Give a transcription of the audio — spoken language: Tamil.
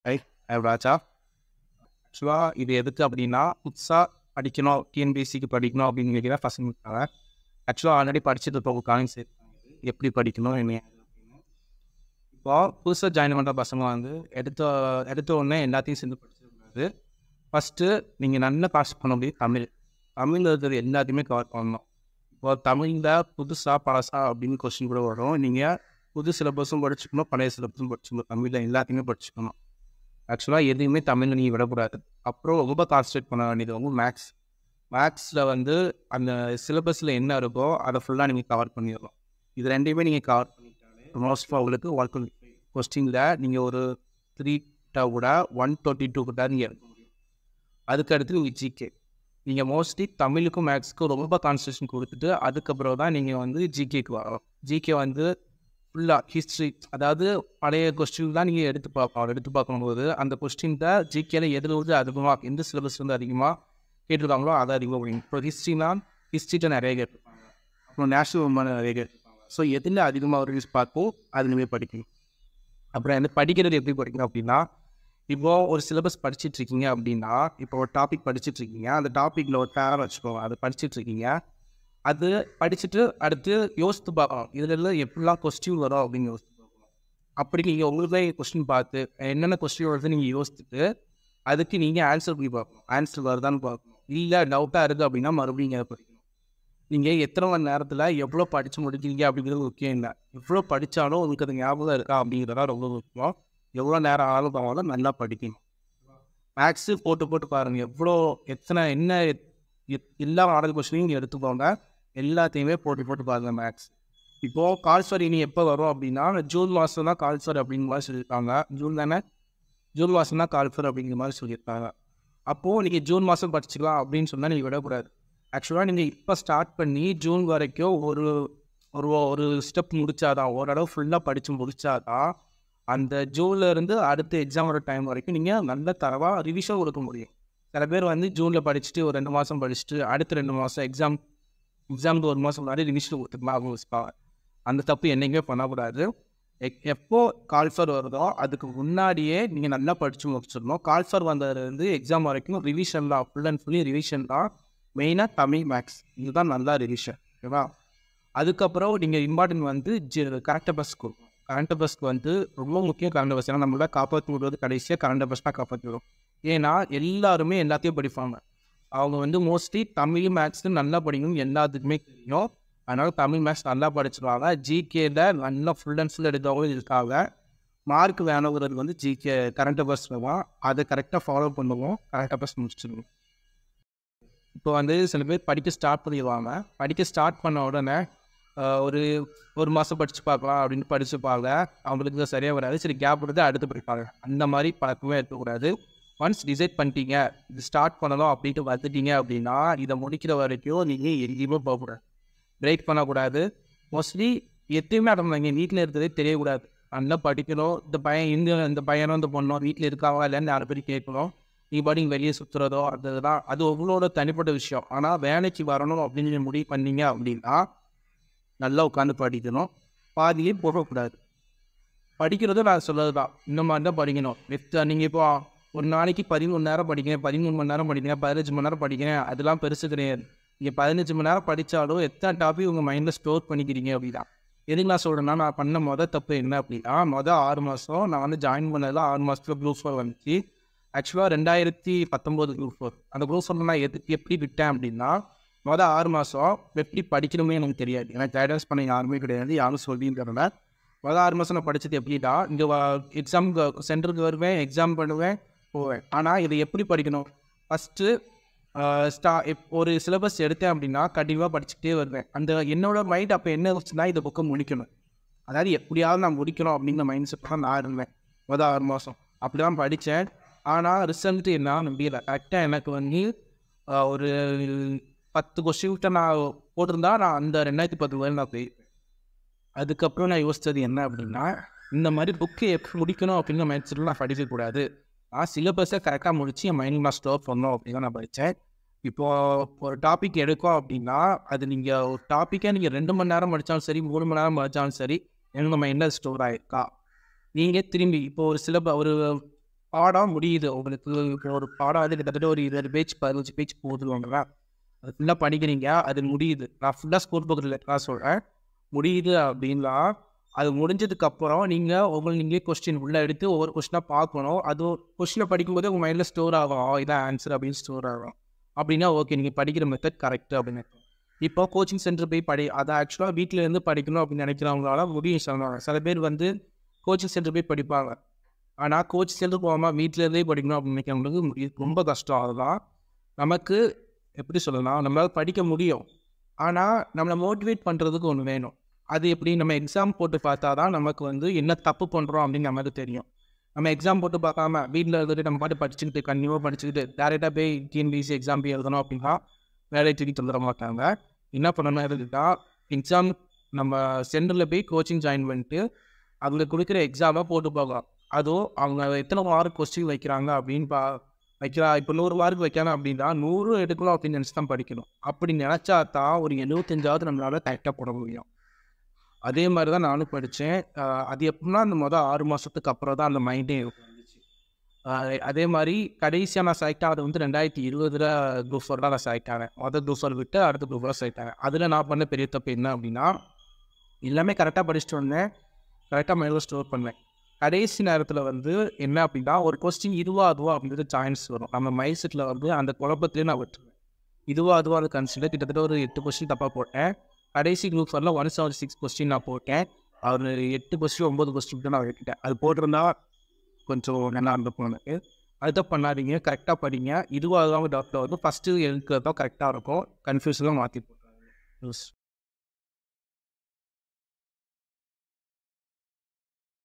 ஹை, ராஜா. ஆக்சுவலாக இது எதுக்கு அப்படின்னா, புதுசாக படிக்கணும், டிஎன்பிஎஸ்சிக்கு படிக்கணும் அப்படின்னு கேட்குறா பசங்க இருக்காங்க. ஆக்சுவலாக ஆல்ரெடி படிச்சுட்டு இருப்பவங்க காலேஜ் சேர்த்தாங்க. எப்படி படிக்கணும் என்ன அப்படின்னு. இப்போ புதுசாக ஜாயின் பண்ணுற பசங்க வந்து எடுத்த உடனே எல்லாத்தையும் சேர்ந்து படிச்சிடக்கூடாது. ஃபஸ்ட்டு நீங்கள் நல்லா பாஸ் பண்ண முடியும் தமிழில் இருக்கிறது எல்லாத்தையுமே கவர் பண்ணணும். இப்போ தமிழில் புதுசாக பழசா அப்படின்னு கொஸ்டின் கூட வரும். நீங்கள் புது சிலபஸும் படிச்சுக்கணும், பழைய சிலபஸும் படிச்சுக்கணும். தமிழில் எல்லாத்தையுமே படிச்சுக்கணும். ஆக்சுவலாக எதுவுமே தமிழில் நீங்கள் விடக்கூடாது. அப்புறம் ரொம்ப கான்சன்ட்ரேட் பண்ண வேண்டியது வந்து மேக்ஸில் வந்து அந்த சிலபஸில் என்ன இருக்கோ அதை ஃபுல்லாக நீங்கள் கவர் பண்ணிடலாம். இது ரெண்டையுமே நீங்கள் கவர் பண்ணிட்டாலே மோஸ்ட் உங்களுக்கு 125 கொஸ்டினில் நீங்கள் ஒரு 3 விட 122 கிட்ட நீங்கள் எடுக்க முடியும். அதுக்கடுத்து நீங்கள் ஜிகே. நீங்கள் மோஸ்ட்லி தமிழுக்கும் மேக்ஸுக்கும் ரொம்ப கான்சன்ட்ரேஷன் கொடுத்துட்டு அதுக்கப்புறம் தான் நீங்கள் வந்து ஜிகேக்கு வரலாம். ஜிகே வந்து ஃபுல்லாக ஹிஸ்ட்ரி, அதாவது பழைய கொஸ்டின் தான் நீங்கள் எடுத்து பார்க்கும்போது அந்த கொஸ்டின்ல ஜிகேல எதில் வந்து அதிகமாக எந்த சிலபஸ் வந்து அதிகமாக கேட்டிருக்காங்களோ அதை அதிகமாக படிக்கும். இப்போ ஹிஸ்ட்ரிட்ட நிறைய கேட்டிருப்பாங்க, அப்புறம் நேஷனல் உமன் நிறைய கேட்டிருப்பாங்க. ஸோ எதில் அதிகமாக ஒரு யூஸ் பார்ப்போம் அதுலேயுமே படிக்கணும். அப்புறம் வந்து படிக்கிறது எப்படி படிக்கணும் அப்படின்னா, இப்போது ஒரு சிலபஸ் படிச்சுட்ருக்கீங்க அப்படின்னா, இப்போ ஒரு டாபிக் படிச்சுட்ருக்கீங்க, அந்த டாப்பிக்கில் ஒரு பேரா வச்சுக்கோங்க, அதை படிச்சுட்ருக்கீங்க. அது படிச்சுட்டு அடுத்து யோசித்து பார்க்கணும், இதில் எப்படிலாம் கொஸ்டின் வரும் அப்படின்னு யோசித்து பார்க்கணும். அப்படி நீங்கள் உங்களுக்கே கொஸ்டின் பார்த்து என்னென்ன கொஸ்டின் வருது நீங்கள் யோசிச்சுட்டு அதுக்கு நீங்கள் ஆன்சர் பண்ணி பார்க்கணும். ஆன்சர் வருதான்னு பார்க்கணும். இல்லை டவுட்டாக இருக்குது அப்படின்னா மறுபடியும் நீங்கள் படிக்கணும். நீங்கள் எத்தனை மணி நேரத்தில் எவ்வளோ படித்து முடிக்கிறீங்க அப்படிங்கிறது முக்கியம் இல்லை. எவ்வளோ படித்தாலும் உங்களுக்கு அது ஞாபகம் இருக்கா அப்படிங்கிறதா ரொம்ப முக்கியம். எவ்வளோ நேரம் ஆனாலும் பரவாயில்ல, நல்லா படிக்கணும். மேக்ஸு போட்டு பாருங்கள், என்ன எல்லா மாடல் கொஸ்டினையும் நீங்கள் எடுத்துக்கோங்க. எல்லாத்தையுமே போட்டு பாருங்கள் மேக்ஸ். இப்போது கால்ஸ்வர் இனி எப்போ வரும் அப்படின்னா, ஜூன் மாதம் தான் கால்ஸ்வர் அப்படிங்கிற மாதிரி சொல்லியிருக்காங்க. ஜூன் மாதம் தான் கால்ஸ்வர் அப்படிங்கிற மாதிரி சொல்லியிருக்காங்க. அப்போது நீங்கள் ஜூன் மாதம் படிச்சுக்கலாம் அப்படின்னு சொன்னால் நீங்கள் விடக்கூடாது. ஆக்சுவலாக நீங்கள் இப்போ ஸ்டார்ட் பண்ணி ஜூன் வரைக்கும் ஒரு ஸ்டெப் முடிச்சாதான், ஓரளவு ஃபுல்லாக படித்து முடிச்சாதான் அந்த ஜூன்லேருந்து அடுத்த எக்ஸாமோட டைம் வரைக்கும் நீங்கள் நல்ல தரவாக ரிவிஷன் கொடுக்க முடியும். சில பேர் வந்து ஜூனில் படிச்சுட்டு ஒரு 2 மாதம் படிச்சுட்டு அடுத்த 2 மாதம் எக்ஸாமுக்கு 1 மாதம் முன்னாடி ரிவிஷன் கொடுத்துக்கலாம் வச்சுப்பாங்க. அந்த தப்பு என்றைக்குமே பண்ணக்கூடாது. எப்போ கால்ஃபர் வருதோ அதுக்கு முன்னாடியே நீங்கள் நல்லா படித்து முடிச்சிடணும். கால்ஃபர் வந்ததுலேருந்து எக்ஸாம் வரைக்கும் ரிவிஷன் தான், ஃபுல் அண்ட் ஃபுல்லி ரிவிஷன் தான். மெயினாக தமிழ் மேக்ஸ் இதுதான் நல்லா ரிவிஷன், ஓகேவா? அதுக்கப்புறம் நீங்கள் இம்பார்ட்டன்ட் வந்து கரண்ட் அஃபேர்ஸ் கொடுக்கணும். கரண்ட் அஃபேர்ஸ்க்கு வந்து ரொம்ப முக்கியம் கரண்ட் அஃபேர்ஸ். ஏன்னா நம்மள காப்பாற்றி விடுறது கடைசியாக கரண்ட் அஃபேர்ஸ் தான் காப்பாற்றி விடும். ஏன்னா எல்லாருமே எல்லாத்தையும் படிப்பாங்க. அவங்க வந்து மோஸ்ட்லி தமிழ் மேக்ஸு நல்லா படிக்கணும் எல்லாத்துக்குமே தெரியும். அதனால் தமிழ் மேக்ஸ் நல்லா படிச்சிருவாங்க. ஜிகேல நல்லா ஃபுல் அண்ட் ஃபுல் எடுத்தவங்களும் இருக்காங்க. மார்க் வேணுங்கிறது வந்து ஜிகே கரண்ட் அஃபேர்ஸ் தான். அதை கரெக்டாக ஃபாலோ பண்ணுவோம், கரண்ட் அஃபேர்ஸ் முடிச்சிடுவோம். இப்போ வந்து சில பேர் படிக்க ஸ்டார்ட் பண்ணிடுவாங்க. படிக்க ஸ்டார்ட் பண்ண உடனே ஒரு மாதம் படித்து பார்க்கலாம் அப்படின்னு படிச்சுப்பாங்க. அவங்களுக்கு சரியாக வராது, சரி கேப் விடுறது அடுத்து படிப்பாங்க. அந்த மாதிரி பழக்கமே இருக்கக்கூடாது. ஒன்ஸ் டிசைட் பண்ணிட்டீங்க, இது ஸ்டார்ட் பண்ணலாம் அப்படின்ட்டு வந்துட்டீங்க அப்படின்னா இதை முடிக்கிற வரைக்கும் நீங்கள் எங்கேயுமே போகக்கூடாது, பிரேக் பண்ணக்கூடாது. மோஸ்ட்லி எத்தையுமே அடம்பாங்க, வீட்டில் இருக்கிறதே தெரியக்கூடாது. நல்லா படிக்கணும். இந்த பையனோ இந்த பொண்ணோ வீட்டில் இருக்காங்க இல்லைன்னு 4 பேர் கேட்கணும். நீ பாடி வெளியே சுற்றுறதோ அதுதான், அது உங்களோட தனிப்பட்ட விஷயம். ஆனால் வேலைக்கு வரணும் அப்படின்னு முடிவு பண்ணீங்க அப்படின்னா நல்லா உட்காந்து படிக்கணும். பாதியே போகக்கூடாது. படிக்கிறதும் நான் சொல்கிறது தான், இந்த மாதிரி தான் படிக்கணும். நீங்கள் இப்போ ஒரு நாளைக்கு 11 மணி நேரம் படிக்கிறேன், 13 மணி நேரம் படிக்கிறேன், 15 மணி நேரம் படிக்கிறேன், அதெல்லாம் பெருசு கிடையாது. நீங்கள் 15 மணி நேரம் படித்தாலும் எத்தனை டாபிக் உங்கள் மைண்டில் ஸ்டோர் பண்ணிக்கிறீங்க அப்படின்னா. எதுக்கு நான் சொல்கிறேன்னா, நான் பண்ண தப்பு என்ன அப்படின்னா, 6 மாதம் நான் வந்து ஜாயின் பண்ணதில் 6 மாதத்துல குரூப் 4 வந்துச்சு. ஆக்சுவலாக 2019 குரூப் 4. அந்த குரூப் 4 நான் எப்படி விட்டேன் அப்படின்னா, 6 மாதம் எப்படி படிக்கணுமே எனக்கு தெரியாது. எனக்கு கைடன்ஸ் பண்ண யாருமே கிடையாது, யாரும் சொல்லியிருக்கிறதுல 6 மாதம் நான் படித்தது எப்படின்னா, இங்கே எக்ஸாமுக்கு சென்டருக்கு வருவேன், எக்ஸாம் பண்ணுவேன், போவேன். ஆனால் இதை எப்படி படிக்கணும், ஃபஸ்ட்டு ஒரு சிலபஸ் எடுத்தேன் அப்படின்னா கண்டிப்பாக படிச்சுக்கிட்டே வருவேன். என்னோட மைண்ட் அப்போ என்ன இருந்துச்சுன்னா, இந்த புக்கை முடிக்கணும், அதாவது எப்படியாவது நான் முடிக்கணும் அப்படிங்கிற மைண்ட் செட் தான் நான் இருந்தேன் 6 மாதம். அப்படி தான் படித்தேன். ஆனால் ரிசல்ட்டு என்ன முடியலை. கரெக்டாக எனக்கு வந்து ஒரு 10 கொஸ்டின்கிட்ட நான் போட்டிருந்தா நான் அந்த 2010 வரை நான் போயிருப்பேன். அதுக்கப்புறம் நான் யோசித்தது என்ன அப்படின்னா, இந்த மாதிரி புக்கு எப்படி முடிக்கணும் அப்படிங்கிற மைண்ட் செட்டில் நான் படிக்கக்கூடாது. நான் சிலபஸை கரெக்டாக முடித்து என் மைண்ட் நான் ஸ்டோர் பண்ணணும் அப்படின்னு நான் படித்தேன். இப்போது ஒரு டாபிக் எடுக்கும் அப்படின்னா, அது நீங்கள் ஒரு டாப்பிக்கை நீங்கள் 2 மணி நேரம் படித்தாலும் சரி, 3 மணி நேரம் படித்தாலும் சரி, எனக்கு மைண்டில் ஸ்டோர் ஆகிருக்கா. நீங்கள் திரும்பி இப்போ ஒரு பாடம் முடியுது உங்களுக்கு. இப்போ ஒரு பாடம் வந்து கிட்டத்தட்ட ஒரு 20 பேஜ் 15 பேஜ் போதுவாங்களா, அது ஃபுல்லாக படிக்கிறீங்க, அது முடியுது. நான் ஃபுல்லாக ஸ்கோர் புக்கில் நான் சொல்கிறேன், முடியுது அப்படின்னா அது முடிஞ்சதுக்கப்புறம் நீங்கள் உங்களை நீங்களே கொஸ்டின் உள்ளே எடுத்து ஒவ்வொரு கொஸ்டினாக பார்க்கணும். அது கொஸ்டினை படிக்கும்போது உங்கள் மைண்டில் ஸ்டோர் ஆகும், இதான் ஆன்சர் அப்படின்னு ஸ்டோர் ஆகும். அப்படின்னா ஓகே, நீங்கள் படிக்கிற மெத்தட் கரெக்டு அப்படின்னு. இப்போ கோச்சிங் சென்டர் போய் அதை ஆக்சுவலாக வீட்டில் இருந்து படிக்கணும் அப்படின்னு நினைக்கிறவங்களால முடியும் சொல்லுவாங்க. சில பேர் வந்து கோச்சிங் சென்டர் போய் படிப்பாங்க, ஆனால் கோச்சிங் சென்டர் போகாமல் வீட்டில் இருந்தே படிக்கணும் அப்படின்னு நினைக்கிறவங்களுக்கு ரொம்ப கஷ்டம். அதுதான் நமக்கு எப்படி சொல்லலாம், நம்மளால் படிக்க முடியும், ஆனால் நம்மளை மோட்டிவேட் பண்ணுறதுக்கு ஒன்று வேணும். அது எப்படி, நம்ம எக்ஸாம் போட்டு பார்த்தா தான் நமக்கு வந்து என்ன தப்பு பண்ணுறோம் அப்படின்னு நமக்கு தெரியும். நம்ம எக்ஸாம் போட்டு பார்க்காம வீட்டில் இருந்துட்டு நம்ம பாட்டு படிச்சுக்கிட்டு கண்டிப்பாக படிச்சுக்கிட்டு டேரெக்டாக போய் டிஎன்பிஎஸ்சி எக்ஸாம் போய் எழுதணும் அப்படின்னா வேலையை தூக்கி தந்துட மாட்டாங்க. என்ன பண்ணணும் இருந்துட்டா, எக்ஸாம் நம்ம சென்டரில் போய் கோச்சிங் ஜாயின் பண்ணிட்டு அவங்க கொடுக்குற எக்ஸாமாக போட்டு போகலாம். அதுவும் அவங்க எத்தனை மார்க் கொஸ்டின் வைக்கிறாங்க அப்படின்னு இப்போ 100 மார்க் வைக்கணும் அப்படின்னா 100 எடுக்கணும் அப்படின்னு நினச்சி தான் படிக்கணும். அப்படி நினச்சா தான் ஒரு 75வது நம்மளால் கரெக்டாக போட முடியும். அதே மாதிரி தான் நானும் படித்தேன். அது எப்படின்னா அந்த 6 மாதத்துக்கு அப்புறம் தான் அந்த மைண்டே வந்துச்சு. அதே மாதிரி கடைசியாக நான் செலக்ட் ஆனது வந்து 2020 குரூப் 4 தான் நான் செலக்ட் ஆனேன். குரூப் 4 விட்டு அடுத்த குரூப் 4 செலக்ட் ஆனேன். அதில் நான் பண்ண பெரிய தப்பு என்ன அப்படின்னா, எல்லாமே கரெக்டாக படிச்சுட்டு வந்தேன், கரெக்டாக மைண்டில் ஸ்டோர் பண்ணேன். கடைசி நேரத்தில் வந்து என்ன அப்படின்னா, ஒரு கொஸ்டின் இதுவா அதுவா அப்படின்றது சாய்ஸ் வரும். நம்ம மைண்ட் செட்டில் வந்து அந்த குழப்பத்திலே நான் விட்டுருவேன். இதுவா அதுவா அது கன்சிடர் கிட்டத்தட்ட ஒரு 8 கொஸ்டின் தப்பாக போட்டேன். கடைசி குரூப் 4ல் 176 கொஸ்டின் நான் போட்டேன். ஒரு 8 கொஸ்டின் 9 கொஸ்டின் தான் நான் விட்டுட்டேன். அது போட்டிருந்தா கொஞ்சம் நல்லா இருந்திருக்கும் எனக்கு. அதுதான் பண்ணாதீங்க, கரெக்டாக படிங்க. இதுவாக அதுவாக டவுட்டில் வந்து ஃபஸ்ட்டு எழுக்கிறது தான் கரெக்டாக இருக்கும். கன்ஃபியூஷனாக மாற்றி போட்டுறாங்க.